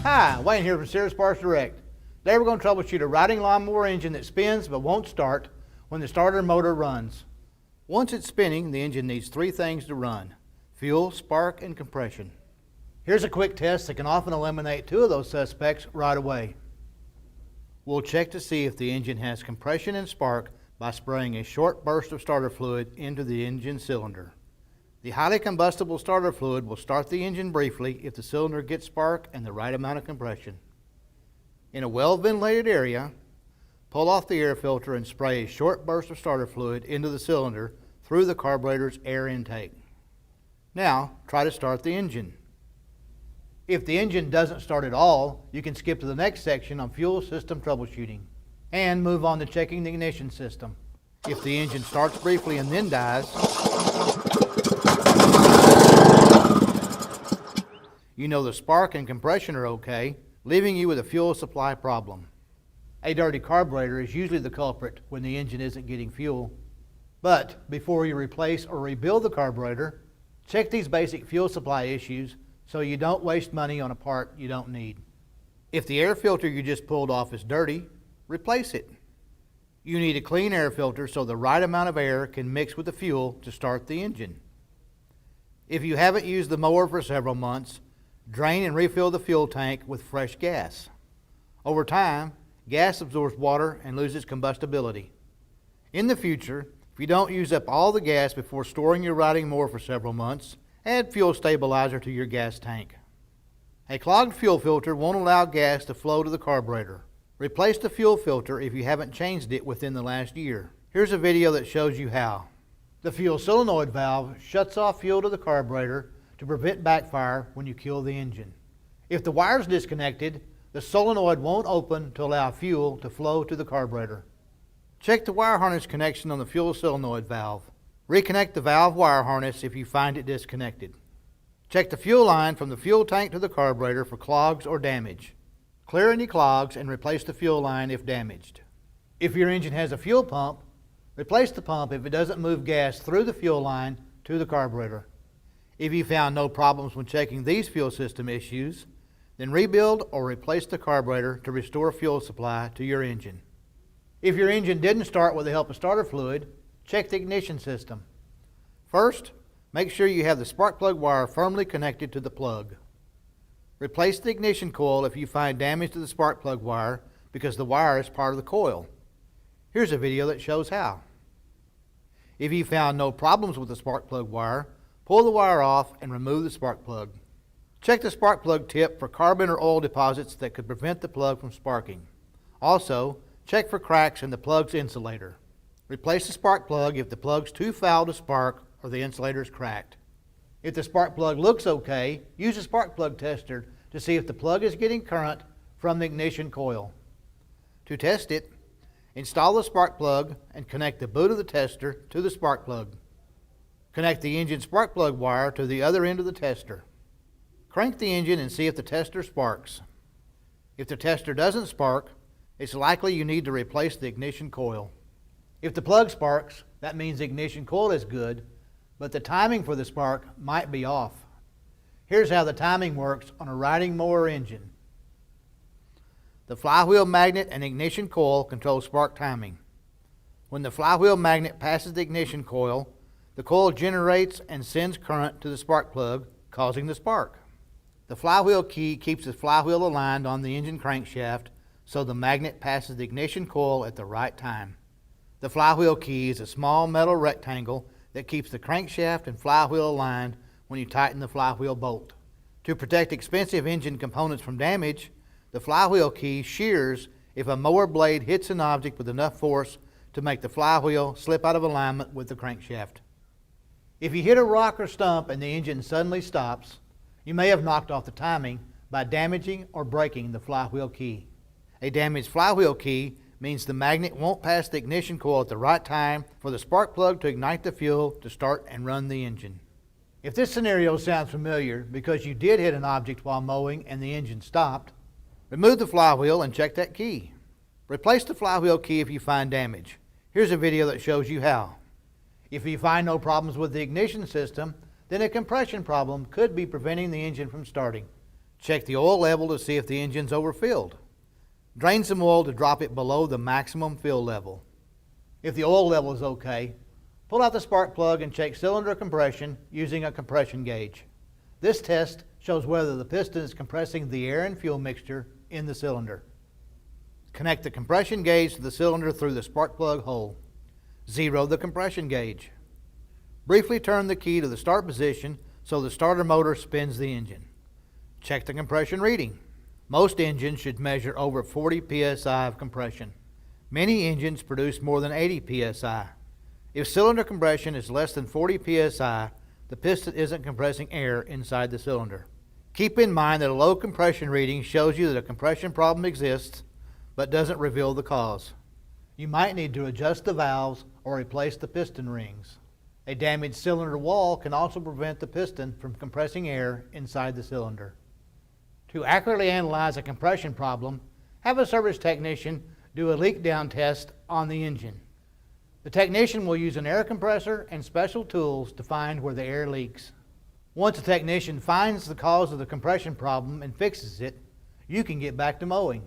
Hi, Wayne here from Sears Parts Direct. Today we're going to troubleshoot a riding lawnmower engine that spins but won't start when the starter motor runs. Once it's spinning, the engine needs three things to run: fuel, spark, and compression. Here's a quick test that can often eliminate two of those suspects right away. We'll check to see if the engine has compression and spark by spraying a short burst of starter fluid into the engine cylinder. The highly combustible starter fluid will start the engine briefly if the cylinder gets spark and the right amount of compression. In a well-ventilated area, pull off the air filter and spray a short burst of starter fluid into the cylinder through the carburetor's air intake. Now, try to start the engine. If the engine doesn't start at all, you can skip to the next section on fuel system troubleshooting and move on to checking the ignition system. If the engine starts briefly and then dies, you know the spark and compression are okay, leaving you with a fuel supply problem. A dirty carburetor is usually the culprit when the engine isn't getting fuel. But before you replace or rebuild the carburetor, check these basic fuel supply issues so you don't waste money on a part you don't need. If the air filter you just pulled off is dirty, replace it. You need a clean air filter so the right amount of air can mix with the fuel to start the engine. If you haven't used the mower for several months, drain and refill the fuel tank with fresh gas. Over time, gas absorbs water and loses combustibility. In the future, if you don't use up all the gas before storing your riding mower for several months, add fuel stabilizer to your gas tank. A clogged fuel filter won't allow gas to flow to the carburetor. Replace the fuel filter if you haven't changed it within the last year. Here's a video that shows you how. The fuel solenoid valve shuts off fuel to the carburetor to prevent backfire when you kill the engine. If the wire is disconnected, the solenoid won't open to allow fuel to flow to the carburetor. Check the wire harness connection on the fuel solenoid valve. Reconnect the valve wire harness if you find it disconnected. Check the fuel line from the fuel tank to the carburetor for clogs or damage. Clear any clogs and replace the fuel line if damaged. If your engine has a fuel pump, replace the pump if it doesn't move gas through the fuel line to the carburetor. If you found no problems when checking these fuel system issues, then rebuild or replace the carburetor to restore fuel supply to your engine. If your engine didn't start with the help of starter fluid, check the ignition system. First, make sure you have the spark plug wire firmly connected to the plug. Replace the ignition coil if you find damage to the spark plug wire because the wire is part of the coil. Here's a video that shows how. If you found no problems with the spark plug wire, pull the wire off and remove the spark plug. Check the spark plug tip for carbon or oil deposits that could prevent the plug from sparking. Also, check for cracks in the plug's insulator. Replace the spark plug if the plug's too foul to spark or the insulator is cracked. If the spark plug looks okay, use a spark plug tester to see if the plug is getting current from the ignition coil. To test it, install the spark plug and connect the boot of the tester to the spark plug. Connect the engine spark plug wire to the other end of the tester. Crank the engine and see if the tester sparks. If the tester doesn't spark, it's likely you need to replace the ignition coil. If the plug sparks, that means the ignition coil is good, but the timing for the spark might be off. Here's how the timing works on a riding mower engine. The flywheel magnet and ignition coil control spark timing. When the flywheel magnet passes the ignition coil, the coil generates and sends current to the spark plug, causing the spark. The flywheel key keeps the flywheel aligned on the engine crankshaft so the magnet passes the ignition coil at the right time. The flywheel key is a small metal rectangle that keeps the crankshaft and flywheel aligned when you tighten the flywheel bolt. To protect expensive engine components from damage, the flywheel key shears if a mower blade hits an object with enough force to make the flywheel slip out of alignment with the crankshaft. If you hit a rock or stump and the engine suddenly stops, you may have knocked off the timing by damaging or breaking the flywheel key. A damaged flywheel key means the magnet won't pass the ignition coil at the right time for the spark plug to ignite the fuel to start and run the engine. If this scenario sounds familiar because you did hit an object while mowing and the engine stopped, remove the flywheel and check that key. Replace the flywheel key if you find damage. Here's a video that shows you how. If you find no problems with the ignition system, then a compression problem could be preventing the engine from starting. Check the oil level to see if the engine's overfilled. Drain some oil to drop it below the maximum fill level. If the oil level is okay, pull out the spark plug and check cylinder compression using a compression gauge. This test shows whether the piston is compressing the air and fuel mixture in the cylinder. Connect the compression gauge to the cylinder through the spark plug hole. Zero the compression gauge. Briefly turn the key to the start position so the starter motor spins the engine. Check the compression reading. Most engines should measure over 40 psi of compression. Many engines produce more than 80 psi. If cylinder compression is less than 40 psi, the piston isn't compressing air inside the cylinder. Keep in mind that a low compression reading shows you that a compression problem exists, but doesn't reveal the cause. You might need to adjust the valves or replace the piston rings. A damaged cylinder wall can also prevent the piston from compressing air inside the cylinder. To accurately analyze a compression problem, have a service technician do a leak down test on the engine. The technician will use an air compressor and special tools to find where the air leaks. Once the technician finds the cause of the compression problem and fixes it, you can get back to mowing.